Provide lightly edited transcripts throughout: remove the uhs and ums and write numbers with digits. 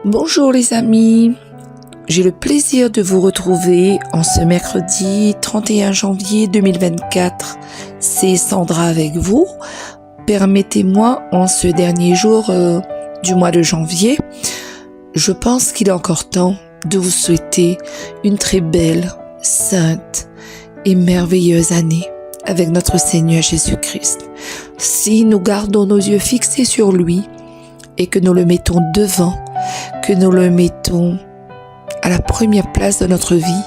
Bonjour les amis, j'ai le plaisir de vous retrouver en ce mercredi 31 janvier 2024. C'est Sandra avec vous. Permettez-moi en ce dernier jour du mois de janvier, je pense qu'il est encore temps de vous souhaiter une très belle, sainte et merveilleuse année avec notre Seigneur Jésus-Christ. Si nous gardons nos yeux fixés sur lui et que nous le mettons devant, que nous le mettons à la première place de notre vie,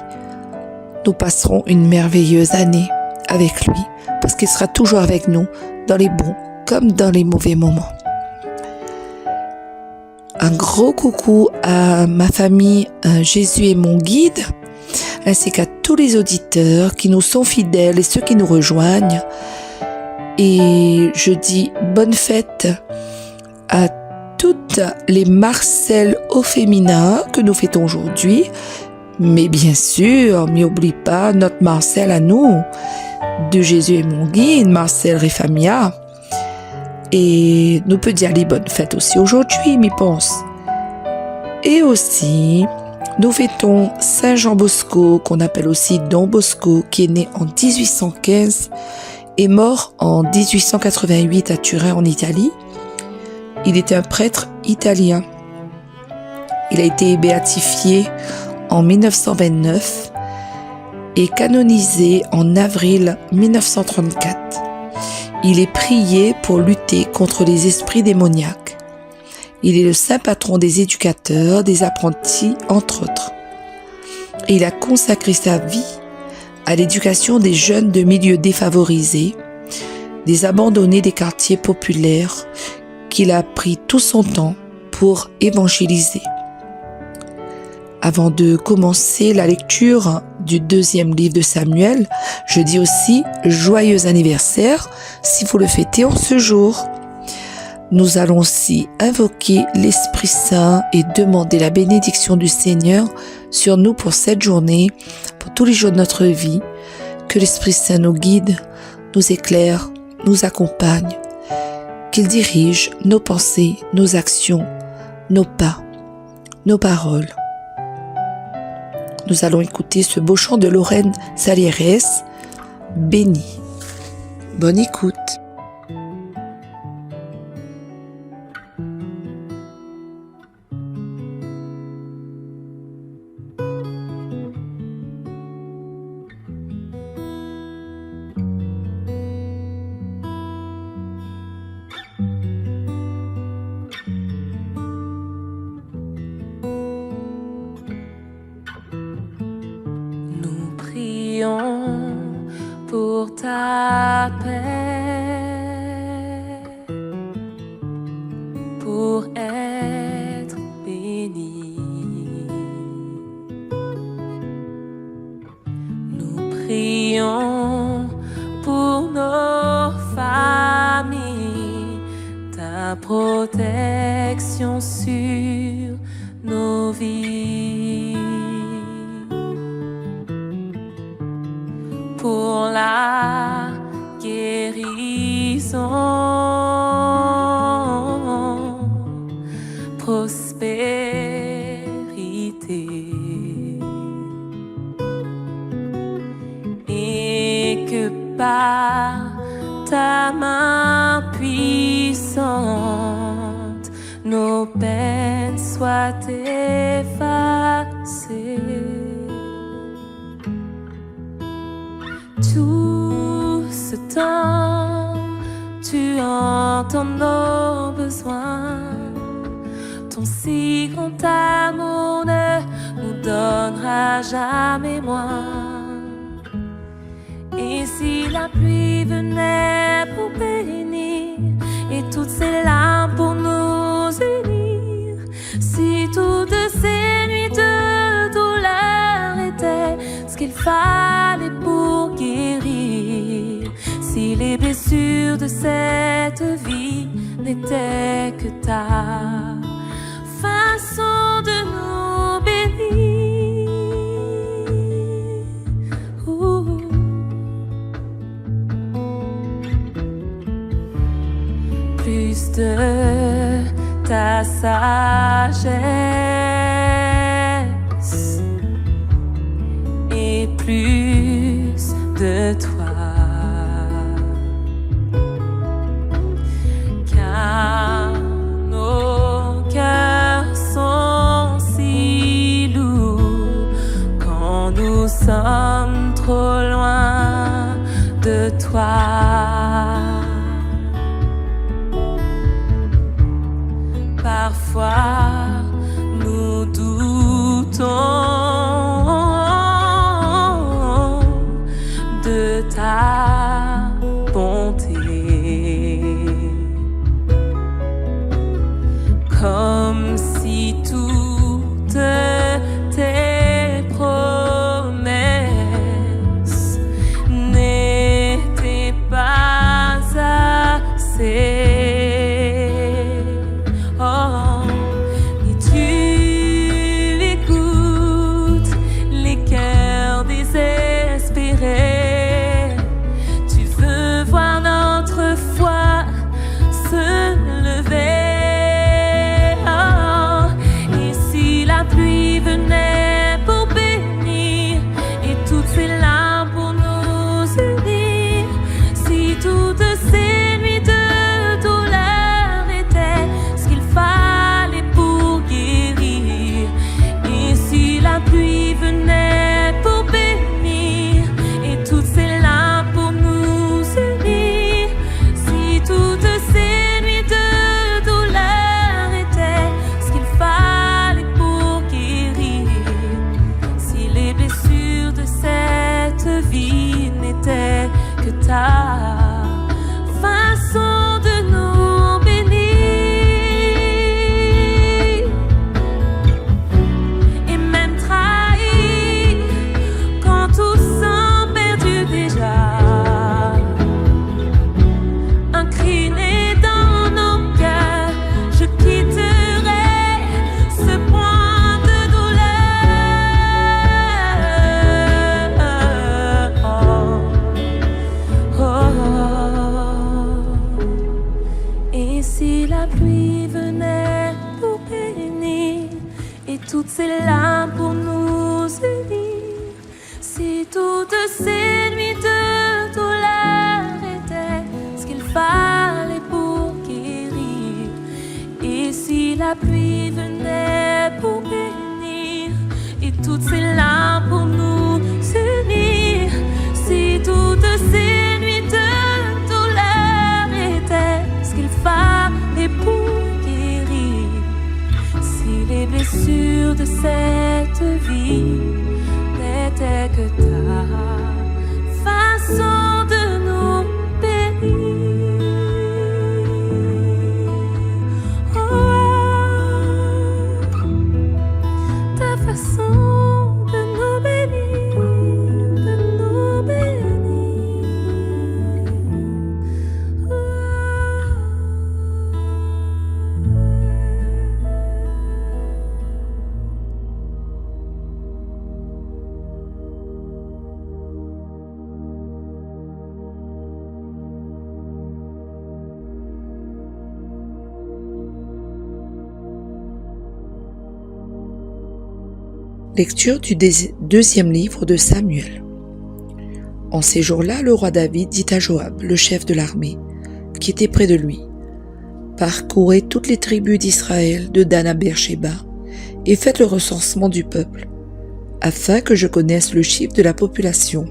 nous passerons une merveilleuse année avec lui, parce qu'il sera toujours avec nous dans les bons comme dans les mauvais moments. Un gros coucou à ma famille Jésus est mon guide, ainsi qu'à tous les auditeurs qui nous sont fidèles et ceux qui nous rejoignent. Et je dis bonne fête à toutes les Marcel au féminin que nous fêtons aujourd'hui. Mais bien sûr, n'oublie pas notre Marcel à nous, de Jésus est mon guide, Marcel Réfamia. Et nous peut dire les bonnes fêtes aussi aujourd'hui, m'y pense. Et aussi, nous fêtons Saint Jean Bosco, qu'on appelle aussi Don Bosco, qui est né en 1815 et mort en 1888 à Turin en Italie. Il était un prêtre italien. Il a été béatifié en 1929 et canonisé en avril 1934. Il est prié pour lutter contre les esprits démoniaques. Il est le saint patron des éducateurs, des apprentis, entre autres. Et il a consacré sa vie à l'éducation des jeunes de milieux défavorisés, des abandonnés des quartiers populaires, qu'il a pris tout son temps pour évangéliser. Avant de commencer la lecture du 2e livre de Samuel, je dis aussi joyeux anniversaire si vous le fêtez en ce jour. Nous allons aussi invoquer l'Esprit Saint et demander la bénédiction du Seigneur sur nous pour cette journée, pour tous les jours de notre vie. Que l'Esprit Saint nous guide, nous éclaire, nous accompagne, qu'il dirige nos pensées, nos actions, nos pas, nos paroles. Nous allons écouter ce beau chant de Lorraine Salierès, Béni. Bonne écoute. Pour ta paix, pour être béni. Nous prions pour nos familles, ta protection sur nos vies. Pour la guérison, prospérité, et que par ta main puissante, nos peines soient effacées. Tout ce temps, tu entends nos besoins. Ton si grand amour ne nous donnera jamais moins. Et si la pluie venait pour bénir, et toutes ces larmes pour nous unir, si toutes ces nuits de douleur étaient ce qu'il fallait pour guérir, si les blessures de cette vie n'étaient que ta façon de nous bénir. Plus de ta sagesse et plus de toi. Car nos cœurs sont si lourds quand nous sommes trop loin de toi. Parfois, nous doutons de ta bonté, comme si toutes tes promesses n'étaient pas assez. Toutes ces larmes pour nous unir, si toutes ces nuits de douleur étaient ce qu'il fallait pour guérir, et si la pluie venait pour bénir, et toutes ces larmes pour nous unir, si toutes ces nuits de douleur étaient ce qu'il fallait pour guérir, si les blessures de cette vie n'étaient que ta façon de nous bénir. Oh, ta façon de nous bénir, de nous bénir. Oh. Lecture du deuxième livre de Samuel. En ces jours-là, le roi David dit à Joab, le chef de l'armée, qui était près de lui, « Parcourez toutes les tribus d'Israël, de Dan à Beersheba, et faites le recensement du peuple, afin que je connaisse le chiffre de la population. »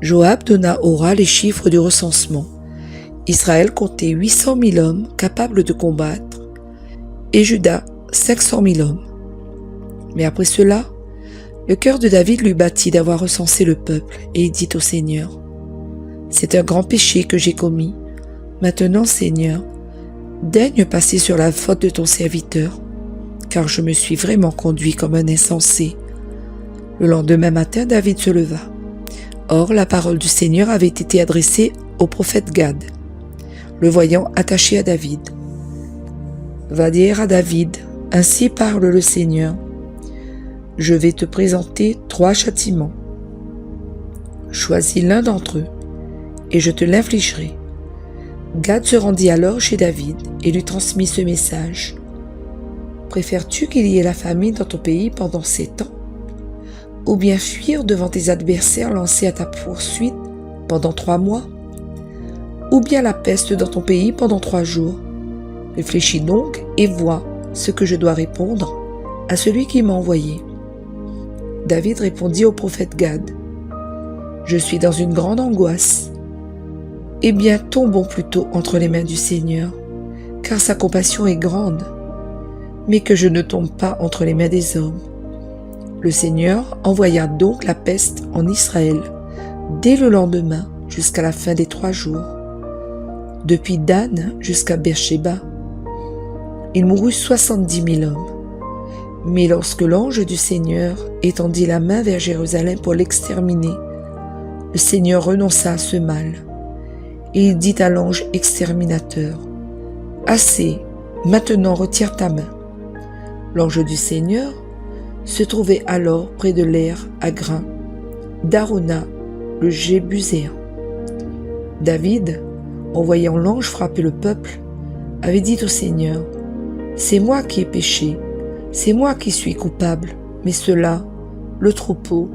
Joab donna au roi les chiffres du recensement. Israël comptait 800 000 hommes capables de combattre, et Juda 500 000 hommes. Mais après cela, le cœur de David lui battit d'avoir recensé le peuple, et il dit au Seigneur, « C'est un grand péché que j'ai commis. Maintenant, Seigneur, daigne passer sur la faute de ton serviteur, car je me suis vraiment conduit comme un insensé. » Le lendemain matin, David se leva. Or, la parole du Seigneur avait été adressée au prophète Gad, le voyant attaché à David. « Va dire à David, ainsi parle le Seigneur. Je vais te présenter 3 châtiments. Choisis l'un d'entre eux, et je te l'infligerai. Gad se rendit alors chez David et lui transmit ce message. « Préfères-tu qu'il y ait la famine dans ton pays pendant 7 ans, ou bien fuir devant tes adversaires lancés à ta poursuite pendant 3 mois, ou bien la peste dans ton pays pendant 3 jours? Réfléchis donc et vois ce que je dois répondre à celui qui m'a envoyé. » David répondit au prophète Gad. « Je suis dans une grande angoisse. Eh bien, tombons plutôt entre les mains du Seigneur, car sa compassion est grande, mais que je ne tombe pas entre les mains des hommes. » Le Seigneur envoya donc la peste en Israël dès le lendemain jusqu'à la fin des 3 jours, depuis Dan jusqu'à Beersheba. Il mourut 70 000 hommes. Mais lorsque l'ange du Seigneur étendit la main vers Jérusalem pour l'exterminer, le Seigneur renonça à ce mal. Et il dit à l'ange exterminateur, « Assez, maintenant retire ta main. » L'ange du Seigneur se trouvait alors près de l'aire à grains d'Arona le Jébuséen. David, en voyant l'ange frapper le peuple, avait dit au Seigneur, « C'est moi qui ai péché, c'est moi qui suis coupable, mais ceux-là, le troupeau,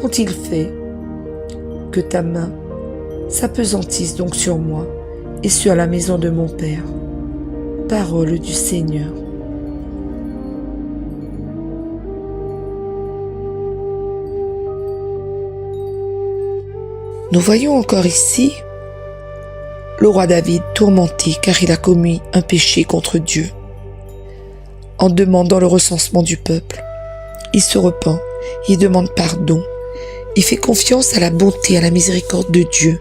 qu'ont-ils fait? Que ta main s'apesantisse donc sur moi et sur la maison de mon Père. » Parole du Seigneur. Nous voyons encore ici le roi David tourmenté car il a commis un péché contre Dieu. En demandant le recensement du peuple, il se repent, il demande pardon, il fait confiance à la bonté, à la miséricorde de Dieu.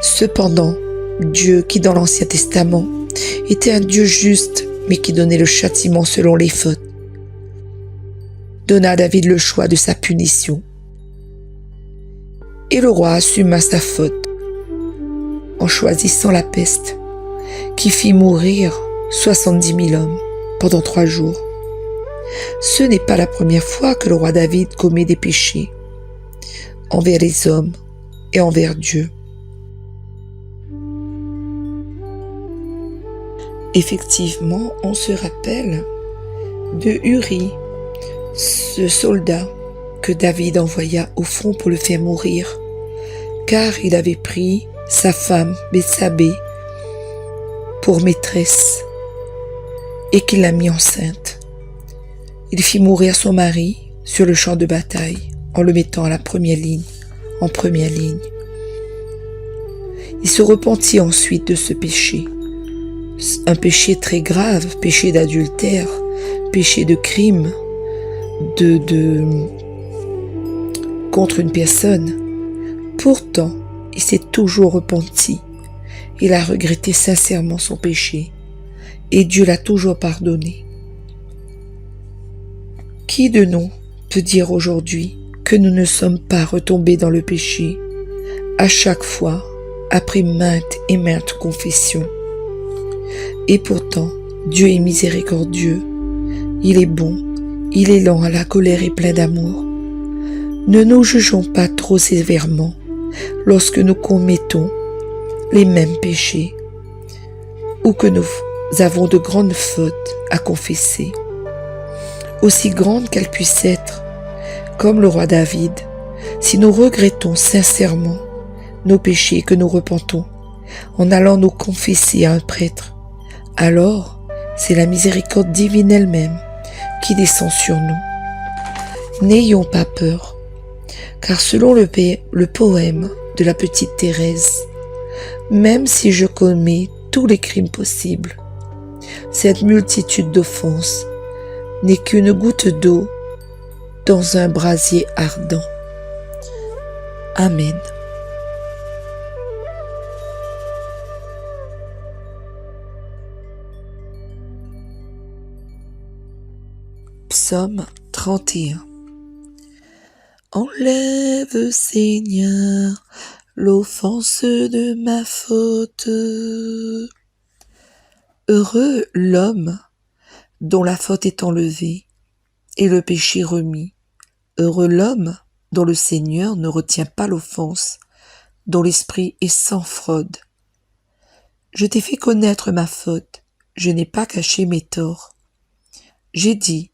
Cependant, Dieu, qui dans l'Ancien Testament était un Dieu juste, mais qui donnait le châtiment selon les fautes, donna à David le choix de sa punition. Et le roi assuma sa faute en choisissant la peste, qui fit mourir 70 000 hommes pendant 3 jours. Ce n'est pas la première fois que le roi David commet des péchés envers les hommes et envers Dieu. Effectivement, on se rappelle de Uri, ce soldat que David envoya au front pour le faire mourir, car il avait pris sa femme Bethsabée pour maîtresse et qu'il l'a mis enceinte. Il fit mourir son mari sur le champ de bataille en le mettant à la première ligne, en première ligne. Il se repentit ensuite de ce péché, un péché très grave, péché d'adultère, péché de crime, contre une personne. Pourtant, il s'est toujours repenti. Il a regretté sincèrement son péché et Dieu l'a toujours pardonné. Qui de nous peut dire aujourd'hui que nous ne sommes pas retombés dans le péché à chaque fois, après maintes et maintes confessions? Et pourtant, Dieu est miséricordieux, il est bon, il est lent à la colère et plein d'amour. Ne nous jugeons pas trop sévèrement lorsque nous commettons les mêmes péchés ou que nous avons de grandes fautes à confesser, aussi grandes qu'elles puissent être, comme le roi David. Si nous regrettons sincèrement nos péchés et que nous repentons en allant nous confesser à un prêtre, alors c'est la miséricorde divine elle-même qui descend sur nous. N'ayons pas peur, car selon le poème de la petite Thérèse, même si je commets tous les crimes possibles, cette multitude d'offenses n'est qu'une goutte d'eau dans un brasier ardent. Amen. Psaume 31. Enlève, Seigneur, l'offense de ma faute. Heureux l'homme dont la faute est enlevée et le péché remis. Heureux l'homme dont le Seigneur ne retient pas l'offense, dont l'esprit est sans fraude. Je t'ai fait connaître ma faute, je n'ai pas caché mes torts. J'ai dit,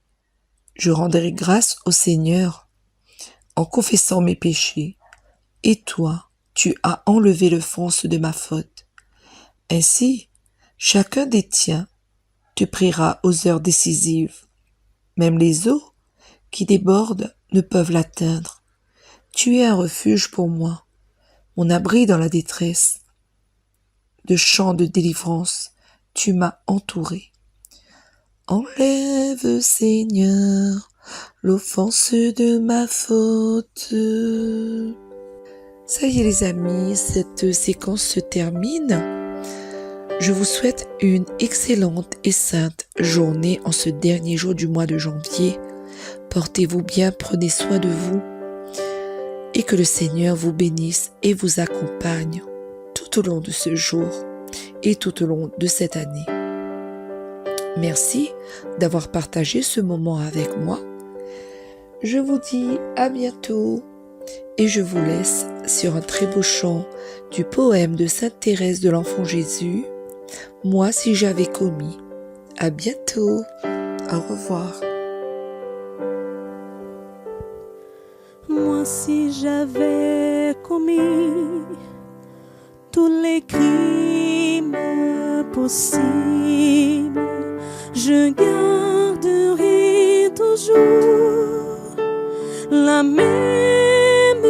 je rendrai grâce au Seigneur en confessant mes péchés, et toi, tu as enlevé l'offense de ma faute. Ainsi, chacun des tiens te priera aux heures décisives. Même les eaux qui débordent ne peuvent l'atteindre. Tu es un refuge pour moi, mon abri dans la détresse. De chants de délivrance, tu m'as entouré. Enlève, Seigneur, l'offense de ma faute. Ça y est les amis, cette séquence se termine. Je vous souhaite une excellente et sainte journée en ce dernier jour du mois de janvier. Portez-vous bien, prenez soin de vous et que le Seigneur vous bénisse et vous accompagne tout au long de ce jour et tout au long de cette année. Merci d'avoir partagé ce moment avec moi. Je vous dis à bientôt et je vous laisse sur un très beau chant du poème de Sainte Thérèse de l'Enfant Jésus, « Moi si j'avais commis ». À bientôt. Au revoir. Moi si j'avais commis tous les crimes possibles, je garderai toujours la même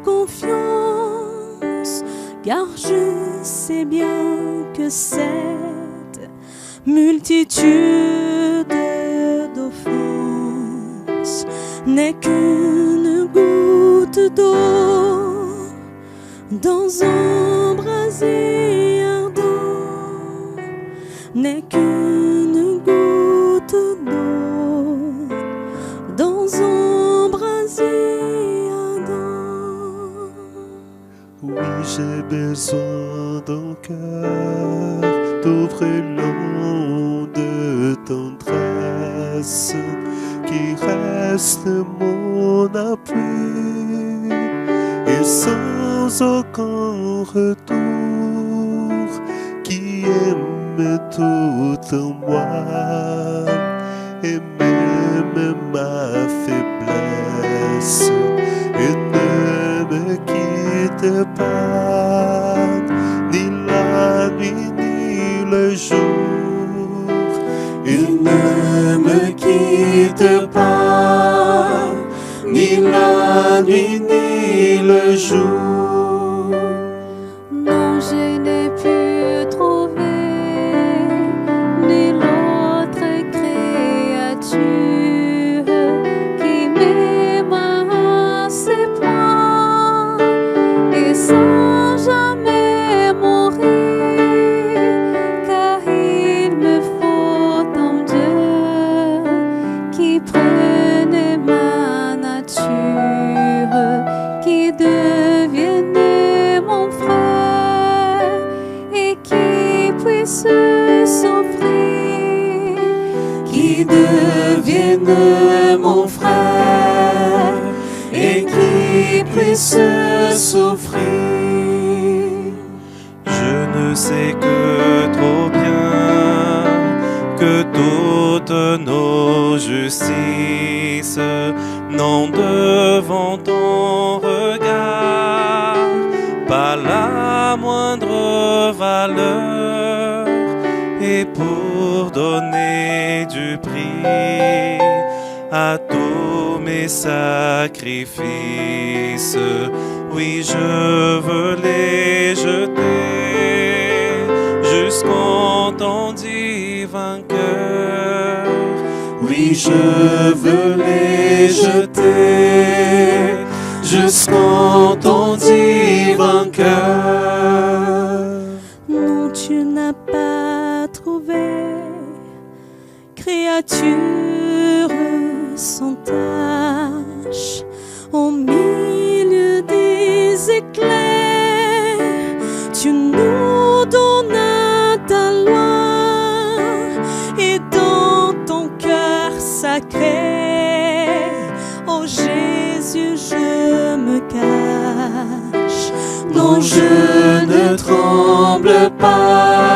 confiance, car je sais bien que cette multitude d'offenses n'est qu'une goutte d'eau dans un brasier ardent, n'est qu'une goutte d'eau dans un brasier ardent. Oui, j'ai besoin d'un cœur d'ouvre-long de tendresse qui reste mon appui et sans aucun retour qui aime tout en moi et même ma faiblesse et ne me quitte pas ni la nuit ni le jour. Il ne me quitte pas ni la nuit ni le jour. Non, je n'ai pu trouver nulle autre créature qui m'aime à ses points et sans jamais mourir, car il me faut un Dieu qui prenne ma nature, qui devienne mon frère et qui puisse souffrir, qui devienne mon frère et qui puisse souffrir. Je ne sais que trop bien que toutes nos justices n'ont devant ton regard pas la moindre valeur, et pour donner du prix à tous mes sacrifices, oui, je veux les jeter jusqu'en ton divin cœur. Oui, je veux les jeter jusqu'en ton divin cœur. Non, tu n'as pas trouvé créature sans tache au milieu des éclairs. Tu nous donnas ta loi et dans ton cœur sacré, oh Jésus, je me cache. Non, je ne tremble pas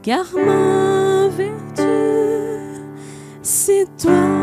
car ma vertu, c'est toi.